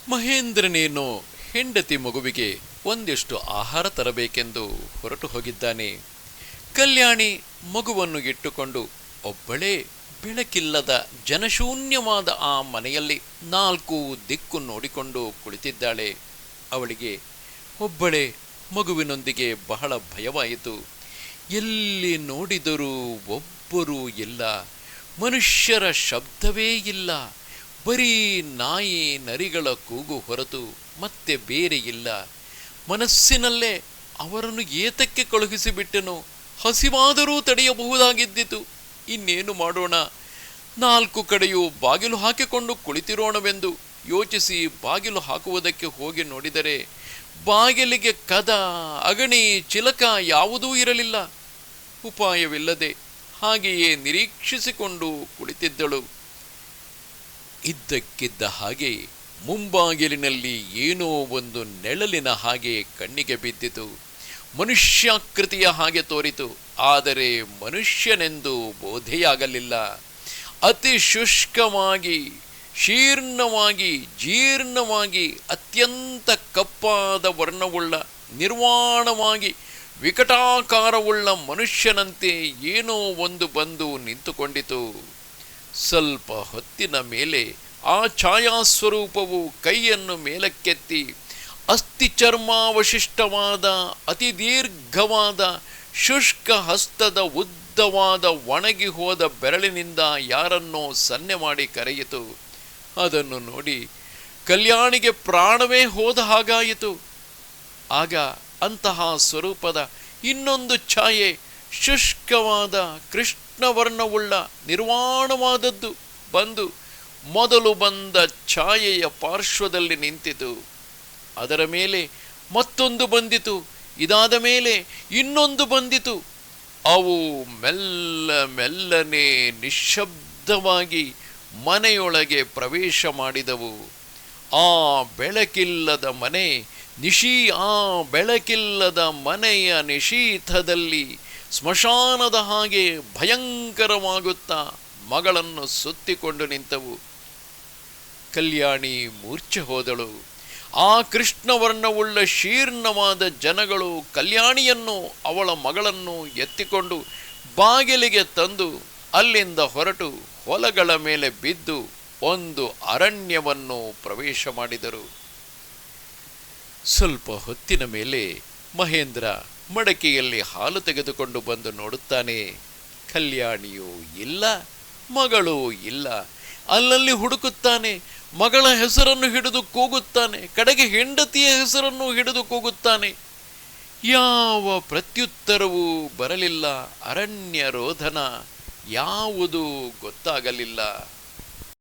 ಮಹೇಂದ್ರನೇನೋ ಹೆಂಡತಿ ಮಗುವಿಗೆ ಒಂದಿಷ್ಟು ಆಹಾರ ತರಬೇಕೆಂದು ಹೊರಟು ಹೋಗಿದ್ದಾನೆ. ಕಲ್ಯಾಣಿ ಮಗುವನ್ನು ಇಟ್ಟುಕೊಂಡು ಒಬ್ಬಳೇ ಬೆಳಕಿಲ್ಲದ ಜನಶೂನ್ಯವಾದ ಆ ಮನೆಯಲ್ಲಿ 4 ದಿಕ್ಕು ನೋಡಿಕೊಂಡು ಕುಳಿತಿದ್ದಾಳೆ. ಅವಳಿಗೆ ಒಬ್ಬಳೇ ಮಗುವಿನೊಂದಿಗೆ ಬಹಳ ಭಯವಾಯಿತು. ಎಲ್ಲಿ ನೋಡಿದರೂ ಒಬ್ಬರೂ ಇಲ್ಲ, ಮನುಷ್ಯರ ಶಬ್ದವೇ ಇಲ್ಲ, ಬರೀ ನಾಯಿ ನರಿಗಳ ಕೂಗು ಹೊರತು ಮತ್ತೆ ಬೇರೆ ಇಲ್ಲ. ಮನಸ್ಸಿನಲ್ಲೇ ಅವರನ್ನು ಏತಕ್ಕೆ ಕಳುಹಿಸಿಬಿಟ್ಟೆನೋ, ಹಸಿವಾದರೂ ತಡೆಯಬಹುದಾಗಿದ್ದಿತು, ಇನ್ನೇನು ಮಾಡೋಣ, 4 ಕಡೆಯೂ ಬಾಗಿಲು ಹಾಕಿಕೊಂಡು ಕುಳಿತಿರೋಣವೆಂದು ಯೋಚಿಸಿ ಬಾಗಿಲು ಹಾಕುವುದಕ್ಕೆ ಹೋಗಿ ನೋಡಿದರೆ ಬಾಗಿಲಿಗೆ ಕದ, ಅಗಣಿ, ಚಿಲಕ ಯಾವುದೂ ಇರಲಿಲ್ಲ. ಉಪಾಯವಿಲ್ಲದೆ ಹಾಗೆಯೇ ನಿರೀಕ್ಷಿಸಿಕೊಂಡು ಕುಳಿತಿದ್ದಳು. ಇದ್ದಕ್ಕಿದ್ದ ಹಾಗೆ ಮುಂಬಾಗಿಲಿನಲ್ಲಿ ಏನೋ ಒಂದು ನೆಳಲಿನ ಹಾಗೆ ಕಣ್ಣಿಗೆ ಬಿದ್ದಿತು. ಮನುಷ್ಯಾಕೃತಿಯ ಹಾಗೆ ತೋರಿತು, ಆದರೆ ಮನುಷ್ಯನೆಂದು ಬೋಧೆಯಾಗಲಿಲ್ಲ. ಅತಿ ಶುಷ್ಕವಾಗಿ, ಶೀರ್ಣವಾಗಿ, ಜೀರ್ಣವಾಗಿ, ಅತ್ಯಂತ ಕಪ್ಪಾದ ವರ್ಣವುಳ್ಳ, ನಿರ್ವಾಣವಾಗಿ ವಿಕಟಾಕಾರವುಳ್ಳ ಮನುಷ್ಯನಂತೆ ಏನೋ ಒಂದು ಬಂದು ನಿಂತುಕೊಂಡಿತು. ಸ್ವಲ್ಪ ಹೊತ್ತಿನ ಮೇಲೆ ಆ ಛಾಯಾಸ್ವರೂಪವು ಕೈಯನ್ನು ಮೇಲಕ್ಕೆತ್ತಿ ಅಸ್ಥಿ ಚರ್ಮಾವಶಿಷ್ಟವಾದ ಅತಿ ದೀರ್ಘವಾದ ಶುಷ್ಕ ಹಸ್ತದ ಉದ್ದವಾದ ಒಣಗಿ ಹೋದ ಬೆರಳಿನಿಂದ ಯಾರನ್ನೋ ಸನ್ನೆ ಮಾಡಿ ಕರೆಯಿತು. ಅದನ್ನು ನೋಡಿ ಕಲ್ಯಾಣಿಗೆ ಪ್ರಾಣವೇ ಹೋದ ಹಾಗಾಯಿತು. ಆಗ ಅಂತಹ ಸ್ವರೂಪದ ಇನ್ನೊಂದು ಛಾಯೆ, ಶುಷ್ಕವಾದ ಕೃಷ್ಣವರ್ಣವುಳ್ಳ ನಿರ್ವಾಣವಾದದ್ದು ಬಂದು ಮೊದಲು ಬಂದ ಛಾಯೆಯ ಪಾರ್ಶ್ವದಲ್ಲಿ ನಿಂತಿತು. ಅದರ ಮೇಲೆ ಮತ್ತೊಂದು ಬಂದಿತು, ಇದಾದ ಮೇಲೆ ಇನ್ನೊಂದು ಬಂದಿತು. ಅವು ಮೆಲ್ಲನೆ ನಿಶ್ಶಬ್ದವಾಗಿ ಮನೆಯೊಳಗೆ ಪ್ರವೇಶ ಮಾಡಿದವು. ಆ ಬೆಳಕಿಲ್ಲದ ಮನೆ ಆ ಬೆಳಕಿಲ್ಲದ ಮನೆಯ ನಿಶೀಥದಲ್ಲಿ ಸ್ಮಶಾನದ ಹಾಗೆ ಭಯಂಕರವಾಗುತ್ತಾ ಮಗಳನ್ನು ಸುತ್ತಿಕೊಂಡು ನಿಂತವು. ಕಲ್ಯಾಣಿ ಮೂರ್ಛೆ ಹೋದಳು. ಆ ಕೃಷ್ಣವರ್ಣವುಳ್ಳ ಶೀರ್ಣವಾದ ಜನಗಳು ಕಲ್ಯಾಣಿಯನ್ನು, ಅವಳ ಮಗಳನ್ನು ಎತ್ತಿಕೊಂಡು ಬಾಗಿಲಿಗೆ ತಂದು ಅಲ್ಲಿಂದ ಹೊರಟು ಹೊಲಗಳ ಮೇಲೆ ಬಿದ್ದು ಒಂದು ಅರಣ್ಯವನ್ನು ಪ್ರವೇಶ ಮಾಡಿದರು. ಸ್ವಲ್ಪ ಹೊತ್ತಿನ ಮೇಲೆ ಮಹೇಂದ್ರ ಮಡಕೆಯಲ್ಲಿ ಹಾಲು ತೆಗೆದುಕೊಂಡು ಬಂದು ನೋಡುತ್ತಾನೆ. ಕಲ್ಯಾಣಿಯೂ ಇಲ್ಲ, ಮಗಳೂ ಇಲ್ಲ. ಅಲ್ಲಲ್ಲಿ ಹುಡುಕುತ್ತಾನೆ. ಮಗಳ ಹೆಸರನ್ನು ಹಿಡಿದು ಕೂಗುತ್ತಾನೆ, ಕಡೆಗೆ ಹೆಂಡತಿಯ ಹೆಸರನ್ನು ಹಿಡಿದು ಕೂಗುತ್ತಾನೆ. ಯಾವ ಪ್ರತ್ಯುತ್ತರವೂ ಬರಲಿಲ್ಲ. ಅರಣ್ಯ ರೋಧನ ಯಾವುದೂ ಗೊತ್ತಾಗಲಿಲ್ಲ.